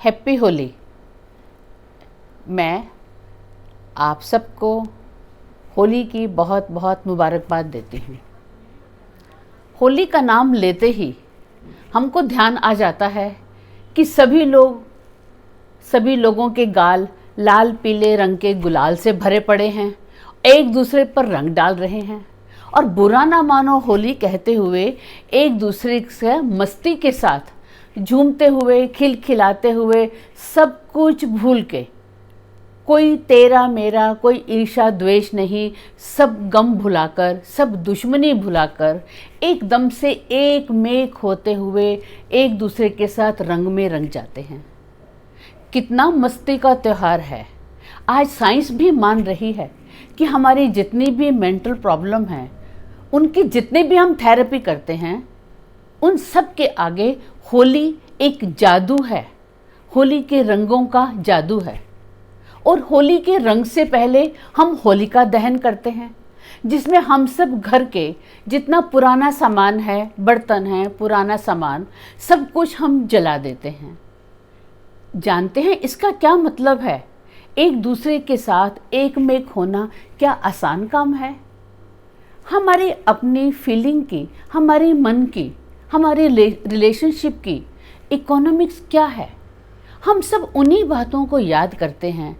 Happy Holi. मैं आप सबको होली की बहुत बहुत मुबारकबाद देती हूँ। होली का नाम लेते ही हमको ध्यान आ जाता है कि सभी लोगों के गाल लाल पीले रंग के गुलाल से भरे पड़े हैं, एक दूसरे पर रंग डाल रहे हैं और बुरा ना मानो होली कहते हुए एक दूसरे से मस्ती के साथ झूमते हुए खिलखिलाते हुए सब कुछ भूल के, कोई तेरा मेरा कोई ईर्ष्या द्वेष नहीं, सब गम भुलाकर सब दुश्मनी भुलाकर एकदम से एक मेक होते हुए एक दूसरे के साथ रंग में रंग जाते हैं। कितना मस्ती का त्यौहार है। आज साइंस भी मान रही है कि हमारी जितनी भी मेंटल प्रॉब्लम है, उनकी जितनी भी हम थेरेपी करते हैं, उन सब के आगे होली एक जादू है। होली के रंगों का जादू है। और होली के रंग से पहले हम होलिका दहन करते हैं, जिसमें हम सब घर के जितना पुराना सामान है, बर्तन है, पुराना सामान, सब कुछ हम जला देते हैं। जानते हैं इसका क्या मतलब है? एक दूसरे के साथ एक मेक होना क्या आसान काम है? हमारी अपनी फीलिंग की, हमारी मन की, हमारी रिलेशनशिप की इकोनॉमिक्स क्या है? हम सब उन्हीं बातों को याद करते हैं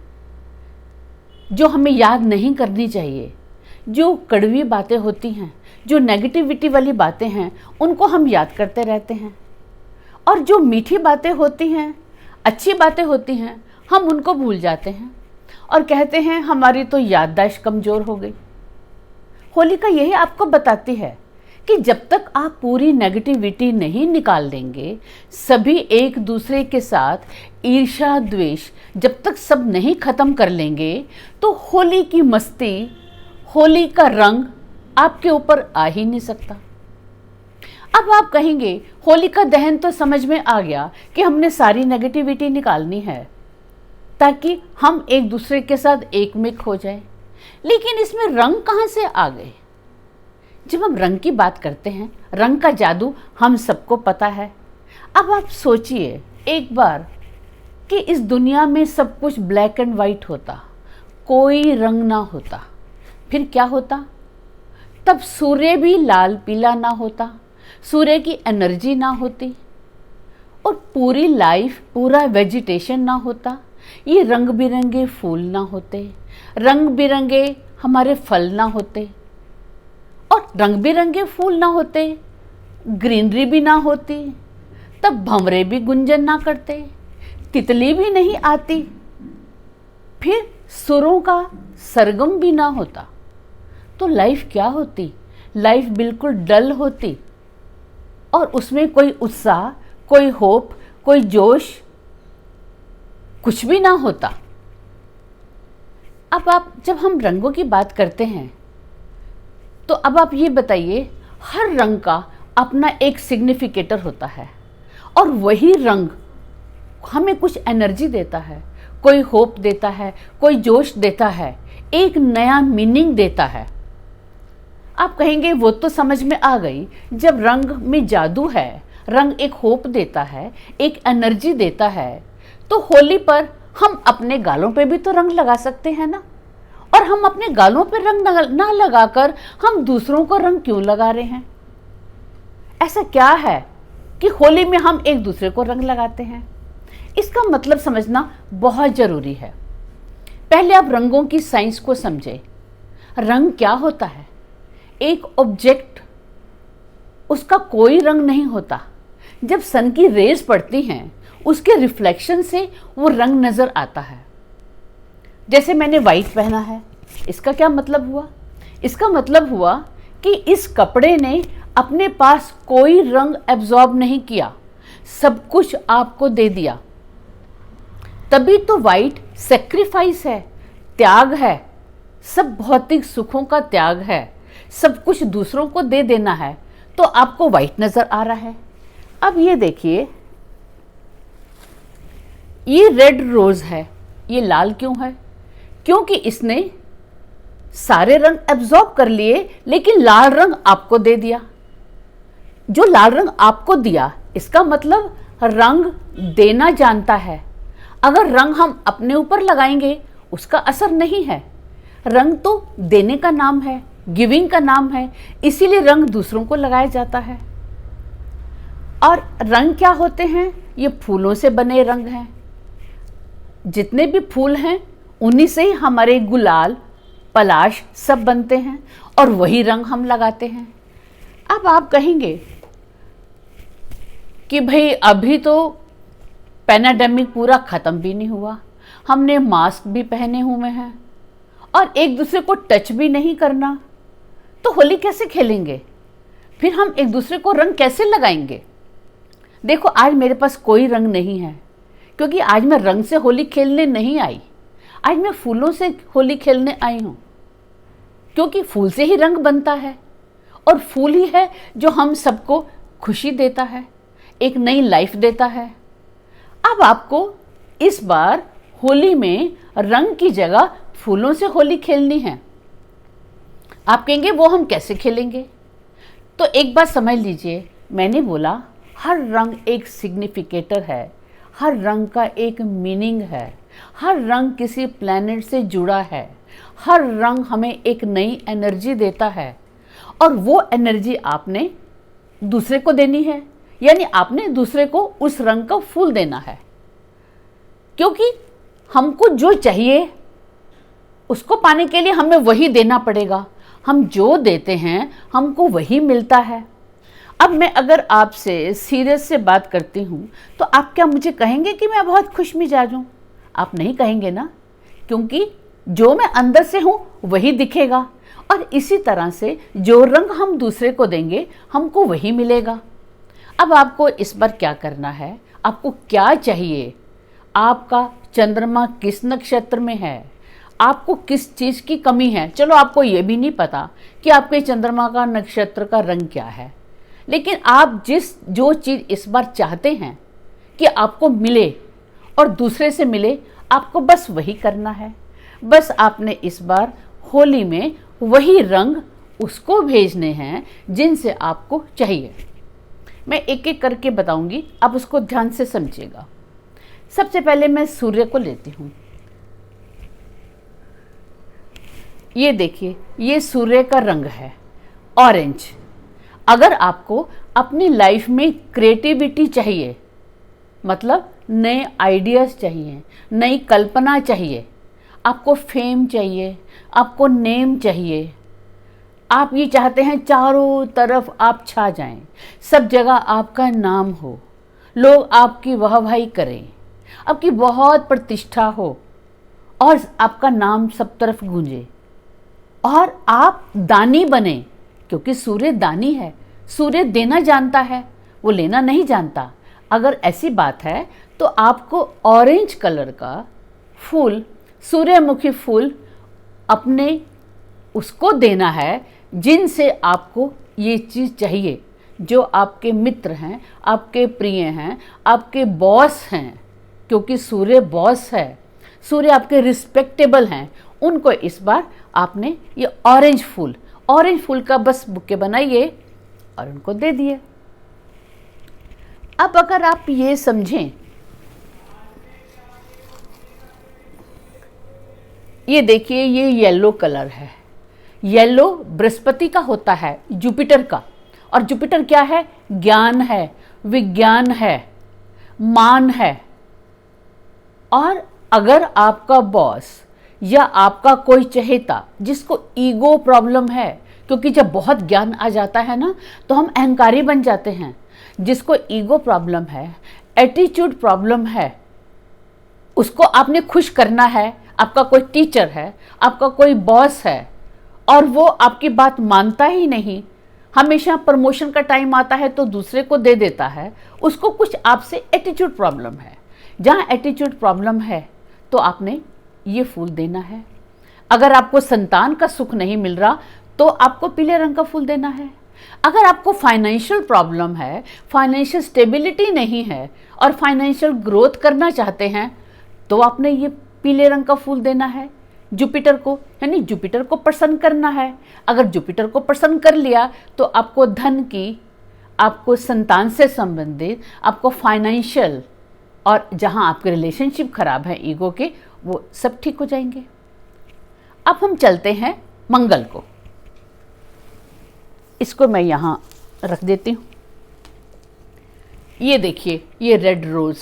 जो हमें याद नहीं करनी चाहिए। जो कड़वी बातें होती हैं, जो नेगेटिविटी वाली बातें हैं, उनको हम याद करते रहते हैं। और जो मीठी बातें होती हैं, अच्छी बातें होती हैं, हम उनको भूल जाते हैं और कहते हैं हमारी तो याददाश्त कमज़ोर हो गई। होलिका यही आपको बताती है कि जब तक आप पूरी नेगेटिविटी नहीं निकाल देंगे, सभी एक दूसरे के साथ ईर्ष्या द्वेष जब तक सब नहीं खत्म कर लेंगे, तो होली की मस्ती, होली का रंग आपके ऊपर आ ही नहीं सकता। अब आप कहेंगे होलिका दहन तो समझ में आ गया कि हमने सारी नेगेटिविटी निकालनी है ताकि हम एक दूसरे के साथ एक मिक हो जाए, लेकिन इसमें रंग कहाँ से आ गए? जब हम रंग की बात करते हैं, रंग का जादू हम सबको पता है। अब आप सोचिए एक बार कि इस दुनिया में सब कुछ ब्लैक एंड वाइट होता, कोई रंग ना होता, फिर क्या होता? तब सूर्य भी लाल पीला ना होता, सूर्य की एनर्जी ना होती और पूरी लाइफ, पूरा वेजिटेशन ना होता, ये रंग बिरंगे फूल ना होते, रंग बिरंगे हमारे फल ना होते, और रंग बिरंगे फूल ना होते, ग्रीनरी भी ना होती, तब भंवरे भी गुंजन ना करते, तितली भी नहीं आती, फिर सुरों का सरगम भी ना होता, तो लाइफ क्या होती? लाइफ बिल्कुल डल होती और उसमें कोई उत्साह, कोई होप, कोई जोश, कुछ भी ना होता। अब जब हम रंगों की बात करते हैं, तो अब आप ये बताइए, हर रंग का अपना एक सिग्निफिकेटर होता है और वही रंग हमें कुछ एनर्जी देता है, कोई होप देता है, कोई जोश देता है, एक नया मीनिंग देता है। आप कहेंगे वो तो समझ में आ गई, जब रंग में जादू है, रंग एक होप देता है, एक एनर्जी देता है, तो होली पर हम अपने गालों पे भी तो रंग लगा सकते हैं ना। और हम अपने गालों पे रंग ना लगाकर हम दूसरों को रंग क्यों लगा रहे हैं? ऐसा क्या है कि होली में हम एक दूसरे को रंग लगाते हैं? इसका मतलब समझना बहुत जरूरी है। पहले आप रंगों की साइंस को समझें। रंग क्या होता है? एक ऑब्जेक्ट, उसका कोई रंग नहीं होता। जब सन की रेज पड़ती हैं, उसके रिफ्लेक्शन से वो रंग नजर आता है। जैसे मैंने वाइट पहना है, इसका क्या मतलब हुआ? इसका मतलब हुआ कि इस कपड़े ने अपने पास कोई रंग एब्जॉर्ब नहीं किया, सब कुछ आपको दे दिया। तभी तो वाइट सैक्रिफाइस है, त्याग है, सब भौतिक सुखों का त्याग है, सब कुछ दूसरों को दे देना है, तो आपको वाइट नजर आ रहा है। अब ये देखिए, ये रेड रोज है, ये लाल क्यों है? क्योंकि इसने सारे रंग एब्जॉर्ब कर लिए, लेकिन लाल रंग आपको दे दिया। जो लाल रंग आपको दिया, इसका मतलब रंग देना जानता है, अगर रंग हम अपने ऊपर लगाएंगे उसका असर नहीं है। रंग तो देने का नाम है, गिविंग का नाम है, इसीलिए रंग दूसरों को लगाया जाता है। और रंग क्या होते हैं? ये फूलों से बने रंग हैं। जितने भी फूल हैं उन्हीं से ही हमारे गुलाल, पलाश सब बनते हैं और वही रंग हम लगाते हैं। अब आप कहेंगे कि भाई अभी तो पैंडेमिक पूरा ख़त्म भी नहीं हुआ, हमने मास्क भी पहने हुए हैं और एक दूसरे को टच भी नहीं करना, तो होली कैसे खेलेंगे? फिर हम एक दूसरे को रंग कैसे लगाएंगे? देखो, आज मेरे पास कोई रंग नहीं है, क्योंकि आज मैं रंग से होली खेलने नहीं आई। आज मैं फूलों से होली खेलने आई हूँ, क्योंकि फूल से ही रंग बनता है और फूल ही है जो हम सबको खुशी देता है, एक नई लाइफ देता है। अब आपको इस बार होली में रंग की जगह फूलों से होली खेलनी है। आप कहेंगे वो हम कैसे खेलेंगे? तो एक बात समझ लीजिए, मैंने बोला हर रंग एक सिग्निफिकेटर है, हर रंग का एक मीनिंग है, हर रंग किसी प्लैनेट से जुड़ा है, हर रंग हमें एक नई एनर्जी देता है और वो एनर्जी आपने दूसरे को देनी है, यानी आपने दूसरे को उस रंग का फूल देना है। क्योंकि हमको जो चाहिए उसको पाने के लिए हमें वही देना पड़ेगा। हम जो देते हैं हमको वही मिलता है। अब मैं अगर आपसे सीरियस से बात करती हूँ तो आप क्या मुझे कहेंगे कि मैं बहुत खुश मिजाज हूँ? आप नहीं कहेंगे ना, क्योंकि जो मैं अंदर से हूँ वही दिखेगा। और इसी तरह से जो रंग हम दूसरे को देंगे हमको वही मिलेगा। अब आपको इस बार क्या करना है, आपको क्या चाहिए, आपका चंद्रमा किस नक्षत्र में है, आपको किस चीज़ की कमी है। चलो, आपको ये भी नहीं पता कि आपके चंद्रमा का नक्षत्र का रंग क्या है, लेकिन आप जो चीज़ इस बार चाहते हैं कि आपको मिले और दूसरे से मिले, आपको बस वही करना है। बस आपने इस बार होली में वही रंग उसको भेजने हैं जिनसे आपको चाहिए। मैं एक एक करके बताऊंगी, आप उसको ध्यान से समझिएगा। सबसे पहले मैं सूर्य को लेती हूँ। ये देखिए, ये सूर्य का रंग है ऑरेंज। अगर आपको अपनी लाइफ में क्रिएटिविटी चाहिए, मतलब नए आइडियाज़ चाहिए, नई कल्पना चाहिए, आपको फेम चाहिए, आपको नेम चाहिए, आप ये चाहते हैं चारों तरफ आप छा जाएं, सब जगह आपका नाम हो, लोग आपकी वाहवाही करें, आपकी बहुत प्रतिष्ठा हो और आपका नाम सब तरफ गूंजे और आप दानी बने, क्योंकि सूर्य दानी है। सूर्य देना जानता है, वो लेना नहीं जानता। अगर ऐसी बात है तो आपको ऑरेंज कलर का फूल, सूर्यमुखी फूल अपने उसको देना है जिनसे आपको ये चीज़ चाहिए, जो आपके मित्र हैं, आपके प्रिय हैं, आपके बॉस हैं, क्योंकि सूर्य बॉस है, सूर्य आपके रिस्पेक्टेबल हैं। उनको इस बार आपने ये ऑरेंज फूल का बस बुके बनाइए और उनको दे दिए। अब अगर आप ये समझें, ये देखिए, ये येलो कलर है। येलो बृहस्पति का होता है, जुपिटर का। और जुपिटर क्या है? ज्ञान है, विज्ञान है, मान है। और अगर आपका बॉस या आपका कोई चहेता जिसको ईगो प्रॉब्लम है, क्योंकि जब बहुत ज्ञान आ जाता है ना तो हम अहंकारी बन जाते हैं, जिसको ईगो प्रॉब्लम है, एटीट्यूड प्रॉब्लम है, उसको आपने खुश करना है। आपका कोई टीचर है, आपका कोई बॉस है और वो आपकी बात मानता ही नहीं, हमेशा प्रमोशन का टाइम आता है तो दूसरे को दे देता है, उसको कुछ आपसे एटीट्यूड प्रॉब्लम है। जहाँ एटीट्यूड प्रॉब्लम है तो आपने ये फूल देना है। अगर आपको संतान का सुख नहीं मिल रहा तो आपको पीले रंग का फूल देना है। अगर आपको फाइनेंशियल प्रॉब्लम है, फाइनेंशियल स्टेबिलिटी नहीं है और फाइनेंशियल ग्रोथ करना चाहते हैं, तो आपने ये पीले रंग का फूल देना है। जुपिटर को, यानी जुपिटर को प्रसन्न करना है। अगर जुपिटर को प्रसन्न कर लिया तो आपको धन की, आपको संतान से संबंधित, आपको फाइनेंशियल और जहां आपके रिलेशनशिप खराब है ईगो के, वो सब ठीक हो जाएंगे। अब हम चलते हैं मंगल को। इसको मैं यहां रख देती हूं। ये देखिए, ये रेड रोज,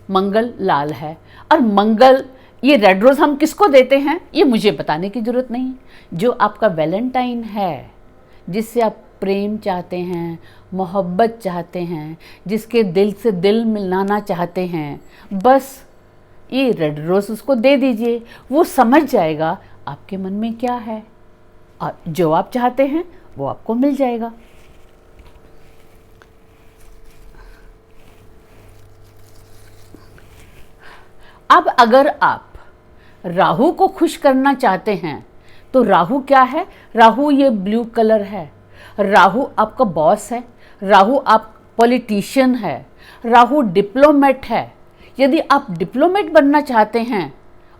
मंगल लाल है। और मंगल, ये रेड रोज हम किसको देते हैं ये मुझे बताने की जरूरत नहीं। जो आपका वैलेंटाइन है, जिससे आप प्रेम चाहते हैं, मोहब्बत चाहते हैं, जिसके दिल से दिल मिलाना चाहते हैं, बस ये रेड रोज उसको दे दीजिए। वो समझ जाएगा आपके मन में क्या है, और जो आप चाहते हैं वो आपको मिल जाएगा। अब अगर आप राहु को खुश करना चाहते हैं तो राहु क्या है? राहु ये ब्लू कलर है। राहु आपका बॉस है, राहु आप पॉलिटिशियन है, राहु डिप्लोमेट है। यदि आप डिप्लोमेट बनना चाहते हैं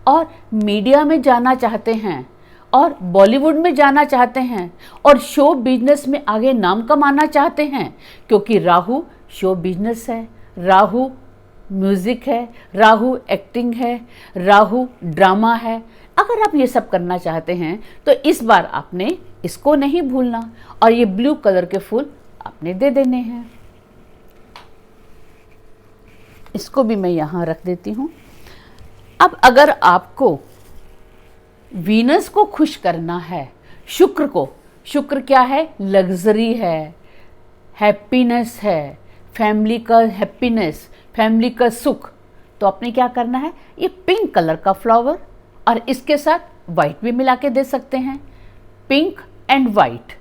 और मीडिया में जाना चाहते हैं और बॉलीवुड में जाना चाहते हैं और शो बिजनेस में आगे नाम कमाना चाहते हैं, क्योंकि राहु शो बिजनेस है, राहु म्यूजिक है, राहु एक्टिंग है, राहु ड्रामा है। अगर आप ये सब करना चाहते हैं तो इस बार आपने इसको नहीं भूलना, और ये ब्लू कलर के फूल आपने दे देने हैं। इसको भी मैं यहाँ रख देती हूँ। अब अगर आपको वीनस को खुश करना है, शुक्र को, शुक्र क्या है? लग्जरी है, हैप्पीनेस है, फैमिली का हैप्पीनेस, फैमिली का सुख। तो आपने क्या करना है? ये पिंक कलर का फ्लावर और इसके साथ वाइट भी मिला के दे सकते हैं। पिंक एंड वाइट,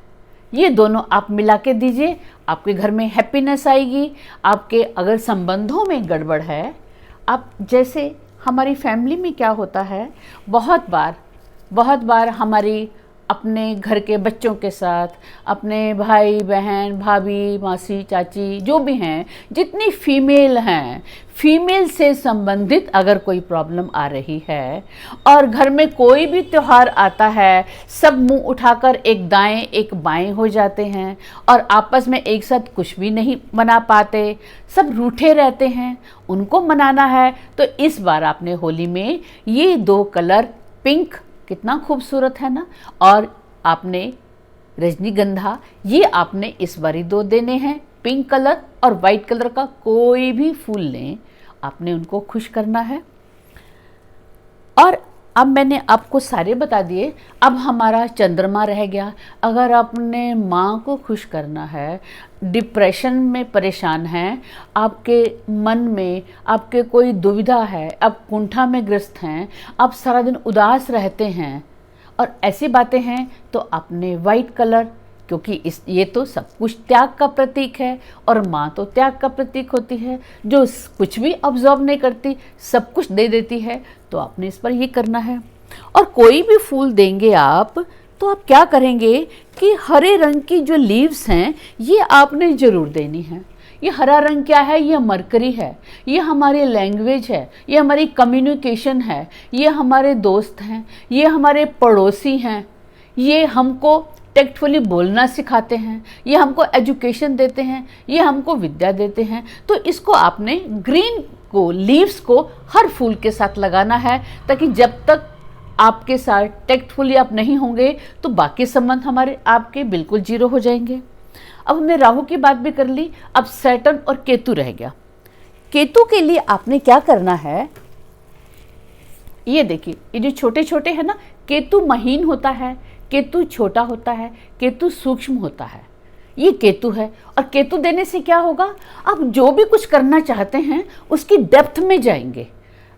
ये दोनों आप मिला के दीजिए, आपके घर में हैप्पीनेस आएगी। आपके अगर संबंधों में गड़बड़ है, आप जैसे हमारी फैमिली में क्या होता है, बहुत बार हमारी अपने घर के बच्चों के साथ, अपने भाई बहन, भाभी, मासी, चाची, जो भी हैं, जितनी फीमेल हैं, फीमेल से संबंधित अगर कोई प्रॉब्लम आ रही है और घर में कोई भी त्यौहार आता है, सब मुंह उठाकर एक दाएं एक बाएं हो जाते हैं और आपस में एक साथ कुछ भी नहीं मना पाते, सब रूठे रहते हैं, उनको मनाना है। तो इस बार आपने होली में ये दो कलर, पिंक कितना खूबसूरत है ना, और आपने रजनीगंधा, ये आपने इस बारी दो देने हैं। पिंक कलर और वाइट कलर का कोई भी फूल लें, आपने उनको खुश करना है। और अब मैंने आपको सारे बता दिए। अब हमारा चंद्रमा रह गया। अगर आपने माँ को खुश करना है, डिप्रेशन में परेशान हैं, आपके मन में आपके कोई दुविधा है, आप कुंठा में ग्रस्त हैं, आप सारा दिन उदास रहते हैं और ऐसी बातें हैं, तो आपने वाइट कलर, क्योंकि ये तो सब कुछ त्याग का प्रतीक है और माँ तो त्याग का प्रतीक होती है, जो कुछ भी ऑब्जर्व नहीं करती, सब कुछ दे देती है। तो आपने इस पर ये करना है। और कोई भी फूल देंगे आप, तो आप क्या करेंगे कि हरे रंग की जो लीव्स हैं, ये आपने ज़रूर देनी है। ये हरा रंग क्या है? ये मरकरी है, ये हमारी लैंग्वेज है, ये हमारी कम्युनिकेशन है, ये हमारे दोस्त हैं, ये हमारे पड़ोसी हैं, ये हमको टेक्टफुली बोलना सिखाते हैं, ये हमको एजुकेशन देते हैं, ये हमको विद्या देते हैं। तो इसको आपने ग्रीन को, लीव्स को हर फूल के साथ लगाना है, ताकि जब तक आपके साथ टेक्टफुली आप नहीं होंगे तो बाकी संबंध हमारे आपके बिल्कुल जीरो हो जाएंगे। अब हमने राहु की बात भी कर ली, अब सैटर्न और केतु रह गया। केतु के लिए आपने क्या करना है, ये देखिए, ये जो छोटे छोटे है ना, केतु महीन होता है, केतु छोटा होता है, केतु सूक्ष्म होता है, ये केतु है। और केतु देने से क्या होगा, आप जो भी कुछ करना चाहते हैं उसकी डेप्थ में जाएंगे।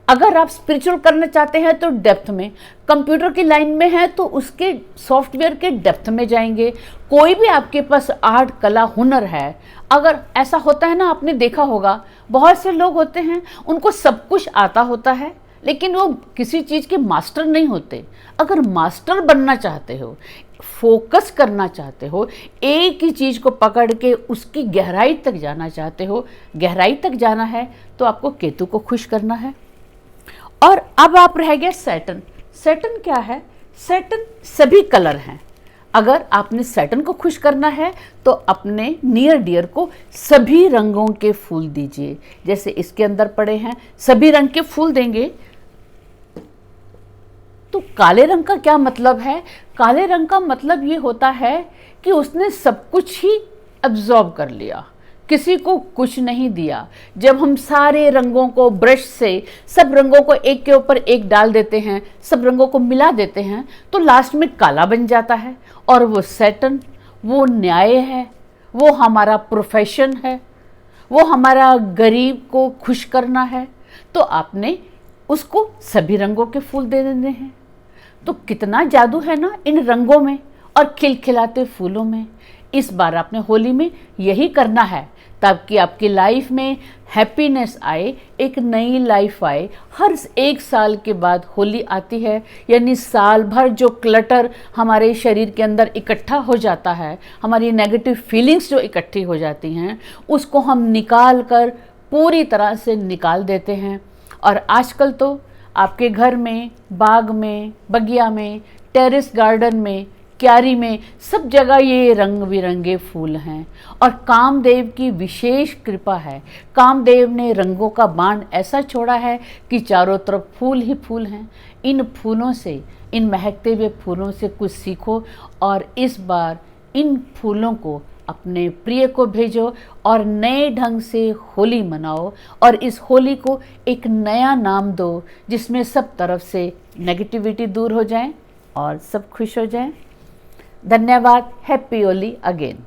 अगर आप स्पिरिचुअल करना चाहते हैं तो डेप्थ में, कंप्यूटर की लाइन में है तो उसके सॉफ्टवेयर के डेप्थ में जाएंगे। कोई भी आपके पास आर्ट, कला, हुनर है, अगर ऐसा होता है ना, आपने देखा होगा बहुत से लोग होते हैं, उनको सब कुछ आता होता है लेकिन वो किसी चीज़ के मास्टर नहीं होते। अगर मास्टर बनना चाहते हो, फोकस करना चाहते हो, एक ही चीज़ को पकड़ के उसकी गहराई तक जाना चाहते हो, गहराई तक जाना है, तो आपको केतु को खुश करना है। और अब आप रह गए सैटर्न। सैटर्न क्या है? सैटर्न सभी कलर हैं। अगर आपने सैटर्न को खुश करना है तो अपने नियर डियर को सभी रंगों के फूल दीजिए। जैसे इसके अंदर पड़े हैं, सभी रंग के फूल देंगे। तो काले रंग का क्या मतलब है? काले रंग का मतलब ये होता है कि उसने सब कुछ ही अब्जॉर्ब कर लिया, किसी को कुछ नहीं दिया। जब हम सारे रंगों को ब्रश से सब रंगों को एक के ऊपर एक डाल देते हैं, सब रंगों को मिला देते हैं, तो लास्ट में काला बन जाता है। और वो सैटर्न, वो न्याय है, वो हमारा प्रोफेशन है, वो हमारा गरीब को खुश करना है। तो आपने उसको सभी रंगों के फूल दे देने हैं। तो कितना जादू है ना इन रंगों में और खिलखिलाते फूलों में। इस बार आपने होली में यही करना है, ताकि आपकी लाइफ में हैप्पीनेस आए, एक नई लाइफ आए। हर एक साल के बाद होली आती है, यानी साल भर जो क्लटर हमारे शरीर के अंदर इकट्ठा हो जाता है, हमारी नेगेटिव फीलिंग्स जो इकट्ठी हो जाती हैं, उसको हम निकाल कर पूरी तरह से निकाल देते हैं। और आजकल तो आपके घर में, बाग में, बगिया में, टेरेस गार्डन में, क्यारी में, सब जगह ये रंग बिरंगे फूल हैं। और कामदेव की विशेष कृपा है। कामदेव ने रंगों का बाण ऐसा छोड़ा है कि चारों तरफ फूल ही फूल हैं। इन फूलों से, इन महकते हुए फूलों से कुछ सीखो और इस बार इन फूलों को अपने प्रिय को भेजो और नए ढंग से होली मनाओ। और इस होली को एक नया नाम दो, जिसमें सब तरफ से नेगेटिविटी दूर हो जाए और सब खुश हो जाएं। धन्यवाद। Happy Holi again.